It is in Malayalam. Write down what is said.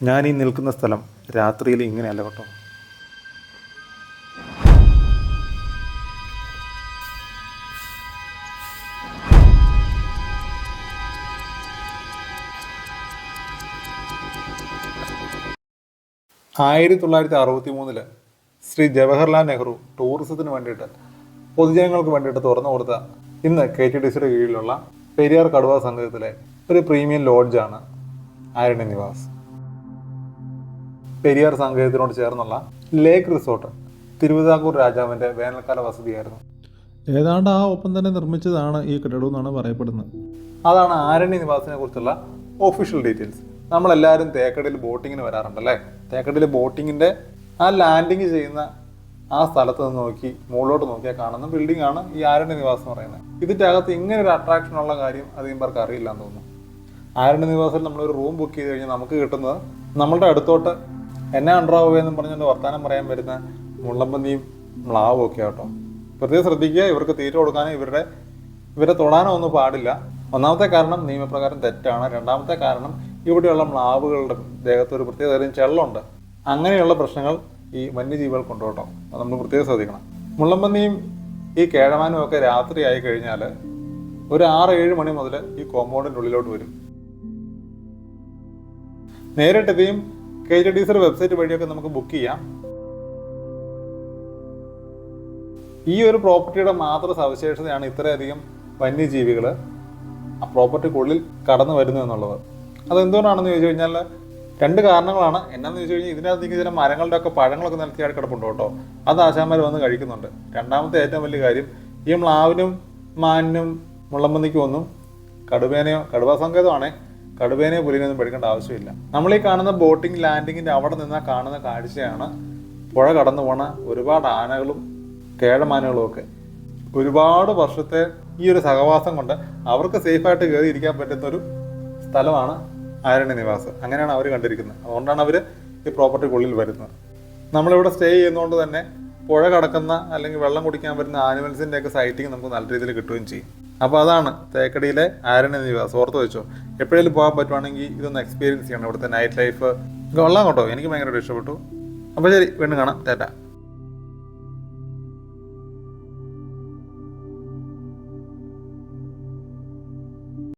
ഞാൻ ഈ നിൽക്കുന്ന സ്ഥലം രാത്രിയിൽ ഇങ്ങനെയല്ല കേട്ടോ. ആയിരത്തി 1963 ശ്രീ ജവഹർലാൽ നെഹ്റു ടൂറിസത്തിന് വേണ്ടിയിട്ട് പൊതുജനങ്ങൾക്ക് വേണ്ടിയിട്ട് തുറന്നു കൊടുത്ത ഇന്ന് KTDCയുടെ കീഴിലുള്ള പെരിയാർ കടുവ സംഗമത്തിലെ ഒരു പ്രീമിയം ലോഡ്ജാണ് ആരണ്യ നിവാസ്. പെരിയാർ സംഗമത്തിനോട് ചേർന്നുള്ള ലേക്ക് റിസോർട്ട് തിരുവിതാംകൂർ രാജാവിൻ്റെ വേനൽക്കാല വസതിയായിരുന്നു. ഏതാണ്ട് ആ ഒപ്പം തന്നെ നിർമ്മിച്ചതാണ് ഈ കെട്ടിടം എന്നാണ് പറയപ്പെടുന്നത്. അതാണ് ആരണ്യ നിവാസിനെ കുറിച്ചുള്ള ഒഫീഷ്യൽ ഡീറ്റെയിൽസ്. നമ്മളെല്ലാവരും തേക്കടിയിൽ ബോട്ടിങ്ങിന് വരാറുണ്ടല്ലേ. തേക്കടിയിൽ ബോട്ടിങ്ങിൻ്റെ ആ ലാൻഡിങ് ചെയ്യുന്ന ആ സ്ഥലത്ത് നിന്ന് നോക്കി മുകളിലോട്ട് നോക്കിയാൽ കാണുന്ന ബിൽഡിംഗ് ആണ് ഈ ആരണ്യ നിവാസ് എന്ന് പറയുന്നത്. ഇതിൻ്റെ അകത്ത് ഇങ്ങനെ ഒരു അട്രാക്ഷൻ ഉള്ള കാര്യം അധികം പേർക്ക് അറിയില്ല എന്ന് തോന്നുന്നു. ആരണ്യ നിവാസിൽ നമ്മളൊരു റൂം ബുക്ക് ചെയ്ത് കഴിഞ്ഞാൽ നമുക്ക് കിട്ടുന്നത് നമ്മളുടെ അടുത്തോട്ട് എന്നെ അണ്ടറാവുകയെന്നും പറഞ്ഞുകൊണ്ട് വർത്തമാനം പറയാൻ വരുന്ന മുള്ളമ്പന്നിയും മ്ലാവും ഒക്കെ കേട്ടോ. പ്രത്യേകം ശ്രദ്ധിക്കുക, ഇവർക്ക് തീറ്റ കൊടുക്കാനും ഇവരെ തൊടാനോ ഒന്നും പാടില്ല. ഒന്നാമത്തെ കാരണം നിയമപ്രകാരം തെറ്റാണ്. രണ്ടാമത്തെ കാരണം ഇവിടെയുള്ള മ്ലാവുകളുടെ ദേഹത്ത് ഒരു പ്രത്യേക തരം ചെള്ളുണ്ട്. അങ്ങനെയുള്ള പ്രശ്നങ്ങൾ ഈ വന്യജീവികൾക്കുണ്ട് കേട്ടോ. അത് നമ്മൾ പ്രത്യേകം ശ്രദ്ധിക്കണം. മുള്ളമ്പന്നിയും ഈ കേഴമാനും ഒക്കെ രാത്രി ആയി കഴിഞ്ഞാൽ ഒരു 6-7 മണി മുതൽ ഈ കോമ്പൗണ്ടിൻ്റെ ഉള്ളിലോട്ട് വരും. നേരിട്ടെത്തിയും KTDCയുടെ വെബ്സൈറ്റ് വഴിയൊക്കെ നമുക്ക് ബുക്ക് ചെയ്യാം. ഈ ഒരു പ്രോപ്പർട്ടിയുടെ മാത്രം സവിശേഷതയാണ് ഇത്രയധികം വന്യജീവികൾ ആ പ്രോപ്പർട്ടിക്കുള്ളിൽ കടന്നു വരുന്നു എന്നുള്ളത്. അതെന്തുകൊണ്ടാണെന്ന് ചോദിച്ചു കഴിഞ്ഞാൽ 2 കാരണങ്ങളാണ്. എന്നാന്ന് ചോദിച്ചു കഴിഞ്ഞാൽ ഇതിനകത്ത് ചില മരങ്ങളുടെ ഒക്കെ പഴങ്ങളൊക്കെ നിലത്തിയാടി കിടപ്പുണ്ട് കേട്ടോ. അത് ആശാന്മാർ വന്ന് കഴിക്കുന്നുണ്ട്. രണ്ടാമത്തെ ഏറ്റവും വലിയ കാര്യം, ഈ മ്ലാവിനും മാനിനും മുള്ളമ്പന്നിക്കും ഒന്നും കടുവാ സങ്കേതമാണേ, കടുവേനെയോ പുലിനെയൊന്നും പേടിക്കേണ്ട ആവശ്യമില്ല. നമ്മളീ കാണുന്ന ബോട്ടിംഗ് ലാൻഡിങ്ങിൻ്റെ അവിടെ നിന്നാൽ കാണുന്ന കാഴ്ചയാണ് പുഴ കടന്നു പോണ ഒരുപാട് ആനകളും കേഴമാനുകളും ഒക്കെ. ഒരുപാട് വർഷത്തെ ഈ ഒരു സഹവാസം കൊണ്ട് അവർക്ക് സേഫായിട്ട് കയറി ഇരിക്കാൻ പറ്റുന്നൊരു സ്ഥലമാണ് ആരണ്യ നിവാസ്. അങ്ങനെയാണ് അവർ കണ്ടിരിക്കുന്നത്. അതുകൊണ്ടാണ് അവർ ഈ പ്രോപ്പർട്ടിക്കുള്ളിൽ വരുന്നത്. നമ്മളിവിടെ സ്റ്റേ ചെയ്യുന്നതുകൊണ്ട് തന്നെ പുഴ കടക്കുന്ന അല്ലെങ്കിൽ വെള്ളം കുടിക്കാൻ വരുന്ന ആനിമൽസിൻ്റെ ഒക്കെ സൈറ്റിങ് നമുക്ക് നല്ല രീതിയിൽ കിട്ടുകയും ചെയ്യും. അപ്പോൾ അതാണ് തേക്കടിയിലെ ആരണ്യ നിവാസ്. ഓർത്ത് വെച്ചോ, എപ്പോഴേലും പോകാൻ പറ്റുവാണെങ്കിൽ ഇതൊന്ന് എക്സ്പീരിയൻസ് ചെയ്യണം. ഇവിടുത്തെ നൈറ്റ് ലൈഫ് കൊള്ളാം കേട്ടോ. എനിക്ക് ഭയങ്കരമായിട്ട് ഇഷ്ടപ്പെട്ടു. അപ്പോൾ ശരി, വീണ്ടും കാണാം. ടാറ്റ.